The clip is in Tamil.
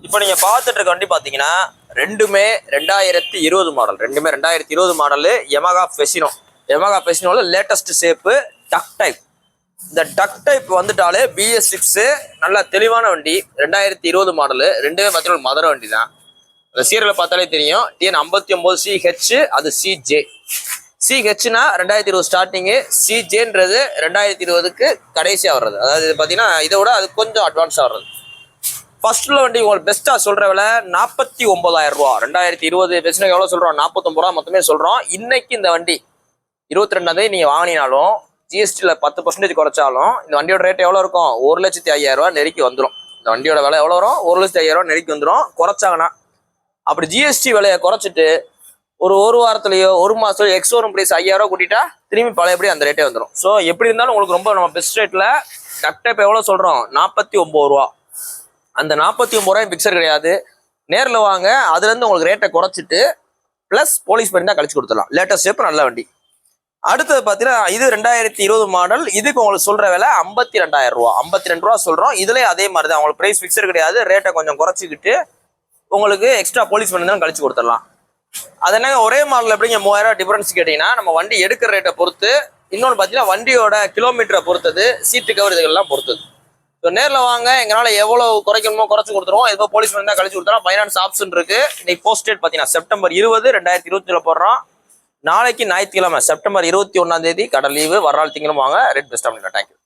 இப்போ நீங்க பார்த்துட்டு இருக்க வண்டி பாத்தீங்கன்னா ரெண்டுமே 2020 மாடல். ரெண்டுமே 2020 மாடலு யமகா ஃபெசினோ. யமகா ஃபெசினோல லேட்டஸ்ட் ஷேப்பு டக் டைப். இந்த டக் டைப் வந்துட்டாலே BS6 நல்ல தெளிவான வண்டி. 2020 மாடலு. ரெண்டுமே பார்த்தீங்கன்னா மதுரை வண்டி தான். அந்த சீரியலை பார்த்தாலே தெரியும். TN 59CH, அது CJ. CHனா 2020 ஸ்டார்டிங்கு, CJன்றது 2020க்கு கடைசியாக வர்றது. அதாவது பார்த்தீங்கன்னா இதை விட அது கொஞ்சம் அட்வான்ஸாக வர்றது. ஃபர்ஸ்ட்ல வண்டி உங்களுக்கு பெஸ்ட்டா சொல்ற விலை 49,000 ரூபா. 2020 பெஸ்ட் எவ்வளவு சொல்றோம்? 49 ரூபா மொத்தமே சொல்றோம். இன்னைக்கு இந்த வண்டி 22ஆம் தேதி நீங்க வாங்கினாலும் ஜிஎஸ்டியில் 10% குறைச்சாலும் இந்த வண்டியோட ரேட் எவ்வளோ இருக்கும்? 1,05,000 ரூபா நெருக்கி வந்துடும். இந்த வண்டியோட விலை எவ்வளோ வரும்? 1,05,000 ரூபா நெருக்கி வந்துடும் குறைச்சாங்கன்னா. அப்படி ஜிஎஸ்டி விலையை குறைச்சிட்டு ஒரு வாரத்துலயோ ஒரு மாசத்துலயோ எக்ஸோரூம் பிரைஸ் 5,000 ரூபா கூட்டிட்டா திரும்பி பழையபடி அந்த ரேட்டே வந்துடும். ஸோ எப்படி இருந்தாலும் உங்களுக்கு ரொம்ப நம்ம பெஸ்ட் ரேட்ல டக் டைப் எவ்வளோ சொல்றோம்? 49 ரூபா. அந்த 49 ரூபாய் பிக்சர் கிடையாது. நேரில் வாங்க, அதுல இருந்து உங்களுக்கு ரேட்டை குறைச்சிட்டு பிளஸ் போலீஸ் பண்ணி தான் கழிச்சு கொடுத்துடலாம். லேட்டஸ்ட் ஷேப், நல்ல வண்டி. அடுத்தது பார்த்தீங்கன்னா இது 2020 மாடல். இதுக்கு உங்களுக்கு சொல்ற விலை 52,000 ரூபா. 52 ரூபா சொல்றோம். இதுலேயே அதே மாதிரி தான், உங்களுக்கு பிரைஸ் பிக்சர் கிடையாது. ரேட்டை கொஞ்சம் குறைச்சிக்கிட்டு உங்களுக்கு எக்ஸ்ட்ரா போலீஸ் பண்ணி தான் கழிச்சு கொடுத்துடலாம். அது என்னங்க ஒரே மாடல் எப்படிங்க 3,000 டிஃபரன்ஸ் கேட்டீங்கன்னா, நம்ம வண்டி எடுக்கிற ரேட்டை பொறுத்து, இன்னொன்று பார்த்தீங்கன்னா வண்டியோட கிலோமீட்டரை பொறுத்தது, சீட்டு கவர் இதுகள்லாம் பொறுத்தது. ஸோ நேரில் வாங்க, எங்களால் எவ்வளோ குறைக்கணுமோ குறைச்சி கொடுத்துருவோம். எவ்வளோ போலீஸ் பண்ணி தான் கழிச்சு கொடுத்துறோம். ஃபைனான்ஸ் ஆப்ஷன் இருக்கு. இன்னைக்கு போஸ்ட் டேட் பார்த்தீங்கன்னா செப்டம்பர் 20, 2020 போடுறோம். நாளைக்கு ஞாயிற்றுக்கிழமை செப்டம்பர் 21ஆம் தேதி கடை லீவு. வர்றாள் திங்களும் வாங்க. Red best. தேங்க்யூ.